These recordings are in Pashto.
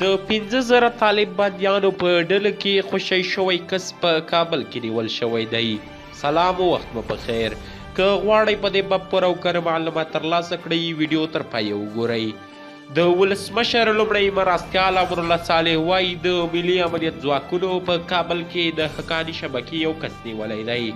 د 15,000 طالب بندیانو په ډله کې خوشې شوی کس په کابل کې نیول شوی دی. سلام او وخت مو بخیر. که غواړئ په دې باب پوره او کره معلومات ترلاسه کړئ ویډیو تر پایه وګورئ. د ولسمشر لومړی مرستیال امرالله صالح وایي د ملي امنیت ځواکونو په کابل کې د حقاني شبکې یو کس نیولی دی.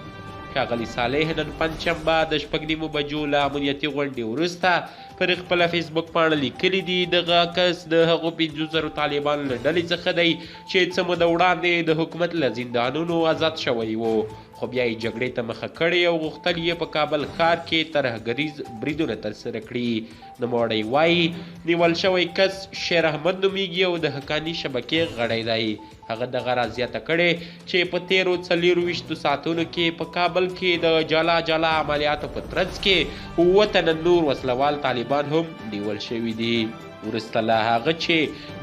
ښاغلي صالح نن پنجشنبه د 6:30 بجو له امنیتي غونډې وروسته پر خپله فیسبوک پاڼه لیکلي دي دغه کس د هغو 15,000 طالبانو له ډلې څخه دی چې څه موده وړاندې د حکومت له زندانونو آزاد شوی و، خو بیا یې جګړې ته مخه کړې او غوښتل یې په کابل ښار کې ترهګریز بریدونه ترسره کړي. نوموړی وایي نیول شوی کس شیر احمد نومیږي او د حقاني شبکې غړی دی. هغه دغه رازیاته کړې چې په تیرو 24 ساعتونو کې په کابل کې د جلا عملیاتو په ترڅ کې 7 تنه نور وسلوال طالبان هم نیول شوي دي. وروسته له هغه چې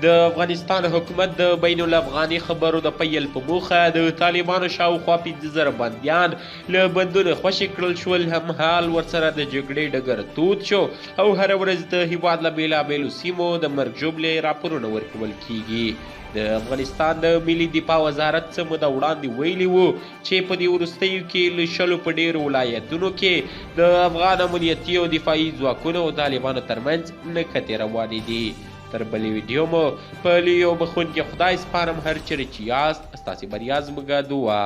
د افغانستان حکومت د بین الافغاني خبرو د پیل په موخه د طالبانو شاوخوا 15,000 بندیان له بندونو خوشې کړل شول، هم حال ورسره د جګړې ډګر تود شو او هره ورځ د هیواد له بېلابېلو سیمو د مرګ ژوبلې راپورونه ورکول کیږي. د افغانستان د ملي دفاع وزارت څه موده وړاندې ویلي وو چې په دې وروستیو کې له 10 په ډېرو ولایتونو کې د افغان امنیتي او دفاعي ځواکونو او طالبانو ترمنځ نښتې روانې دي. تر بلې ویډیو مو په یو بخونکي خدای سپارم، هر چیرې چې یاست ستاسې بریا زموږ دعا.